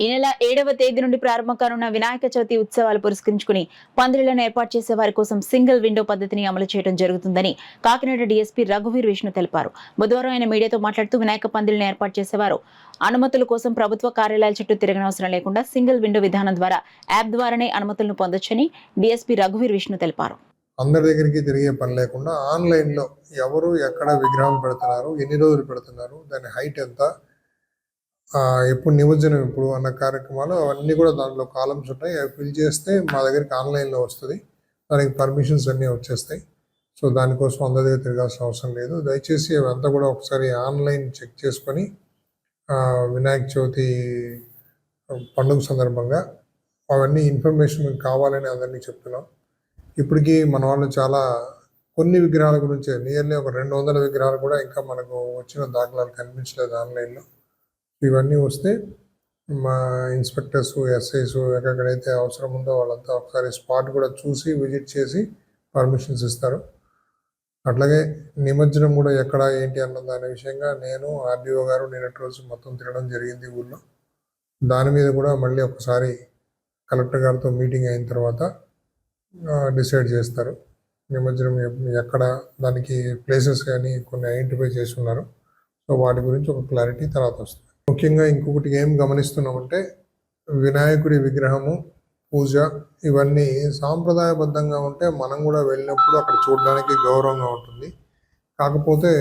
ఈ నెల 7వ తేదీ నుండి ప్రారంభం కానున్న వినాయక చవితి ఉత్సవాలు పురస్కరించుకుని పందిళ్లను ఏర్పాటు చేసే వారి కోసం సింగిల్ విండో పద్ధతిని అమలు చేయడం జరుగుతుందని కాకినాడ డీఎస్పీ రఘువీర్ విష్ణు తెలిపారు. బుధవారం ఆయన మీడియాతో మాట్లాడుతూ వినాయక పందిళ్లను ఏర్పాటు చేసేవారు అనుమతుల కోసం ప్రభుత్వ కార్యాలయాల చుట్టూ తిరగనవసరం లేకుండా సింగిల్ విండో విధానం ద్వారా యాప్ ద్వారానే అనుమతులను పొందొచ్చని డీఎస్పీ రఘువీర్ విష్ణు తెలిపారు. అందరి దగ్గరికి తిరిగే పని లేకుండా ఆన్లైన్లో ఎవరు ఎక్కడ విగ్రహం పెడుతున్నారు, ఎన్ని రోజులు పెడుతున్నారు, దాని హైట్ ఎంత, ఎప్పుడు నిమజ్జనం ఎప్పుడు అన్న కార్యక్రమాలు అవన్నీ కూడా దాంట్లో కాలమ్స్ ఉంటాయి. అవి ఫిల్ చేస్తే మా దగ్గరికి ఆన్లైన్లో వస్తుంది. దానికి పర్మిషన్స్ అన్నీ వచ్చేస్తాయి. సో దానికోసం అందరి దగ్గర తిరగాల్సిన అవసరం లేదు. దయచేసి అవంతా కూడా ఒకసారి ఆన్లైన్ చెక్ చేసుకొని వినాయక చవితి పండుగ సందర్భంగా అవన్నీ ఇన్ఫర్మేషన్ మీకు కావాలని అందరినీ చెప్తున్నాం. ఇప్పటికీ మన వాళ్ళు చాలా కొన్ని విగ్రహాల గురించి నియర్లీ ఒక 200 విగ్రహాలు కూడా ఇంకా మనకు వచ్చిన దాఖలాలు కనిపించలేదు ఆన్లైన్లో. ఇవన్నీ వస్తే మా ఇన్స్పెక్టర్స్, ఎస్ఐస్ ఎక్కడైతే అవసరం ఉందో వాళ్ళంతా ఒకసారి స్పాట్ కూడా చూసి విజిట్ చేసి పర్మిషన్స్ ఇస్తారు. అట్లాగే నిమజ్జనం కూడా ఎక్కడ ఏంటి అన్న దాని విషయంగా నేను ఆర్డీఓ గారు నిన్నటి రోజు మొత్తం తిరగడం జరిగింది ఊళ్ళో. దాని మీద కూడా మళ్ళీ ఒకసారి కలెక్టర్ గారితో మీటింగ్ అయిన తర్వాత డిసైడ్ చేస్తారు. నిమజ్జనం ఎక్కడ దానికి ప్లేసెస్ కానీ కొన్ని ఐడెంటిఫై చేసి ఉన్నారు. సో వాటి గురించి ఒక క్లారిటీ తర్వాత వస్తుంది. ముఖ్యంగా ఇంకొకటి ఏం గమనిస్తున్నామంటే వినాయకుడి విగ్రహము, పూజ ఇవన్నీ సాంప్రదాయబద్ధంగా ఉంటే మనం కూడా వెళ్ళినప్పుడు అక్కడ చూడడానికి గౌరవంగా ఉంటుంది. కాకపోతే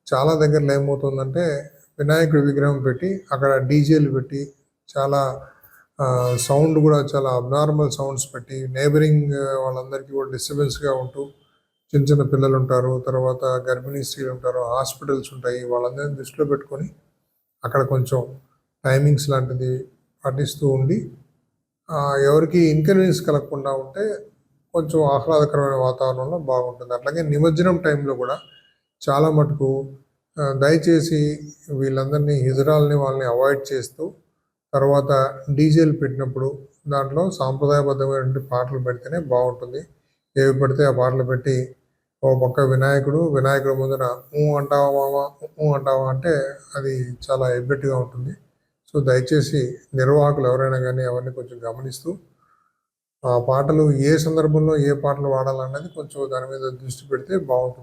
చాలా దగ్గరలో ఏమవుతుందంటే వినాయకుడి విగ్రహం పెట్టి అక్కడ డీజేలు పెట్టి చాలా సౌండ్ కూడా చాలా అబ్నార్మల్ సౌండ్స్ పెట్టి నేబరింగ్ వాళ్ళందరికీ కూడా డిస్టర్బెన్స్గా ఉంటూ చిన్న చిన్న పిల్లలు ఉంటారు, తర్వాత గర్భిణీ స్త్రీలు ఉంటారు, హాస్పిటల్స్ ఉంటాయి. వాళ్ళందరినీ దృష్టిలో పెట్టుకొని అక్కడ కొంచెం టైమింగ్స్ లాంటిది పాటిస్తూ ఉండి ఎవరికి ఇన్కన్వీనియన్స్ కలగకుండా ఉంటే కొంచెం ఆహ్లాదకరమైన వాతావరణంలో బాగుంటుంది. అట్లాగే నిమజ్జనం టైంలో కూడా చాలా మటుకు దయచేసి వీళ్ళందరినీ హిజరాల్ని వాళ్ళని అవాయిడ్ చేస్తూ తర్వాత డీజేలు పెట్టినప్పుడు దాంట్లో సాంప్రదాయబద్ధమైనటువంటి పాటలు పెడితేనే బాగుంటుంది. ఏవి పెడితే ఆ పాటలు పెట్టి ఓ పక్క వినాయకుడి ముందర అంటావా మామ అంటావా అంటే అది చాలా ఎబ్బెట్టుగా ఉంటుంది. సో దయచేసి నిర్వాహకులు ఎవరైనా కానీ అవన్నీ కొంచెం గమనిస్తూ ఆ పాటలు ఏ సందర్భంలో ఏ పాటలు వాడాలన్నది కొంచెం దాని మీద దృష్టి పెడితే బాగుంటుంది.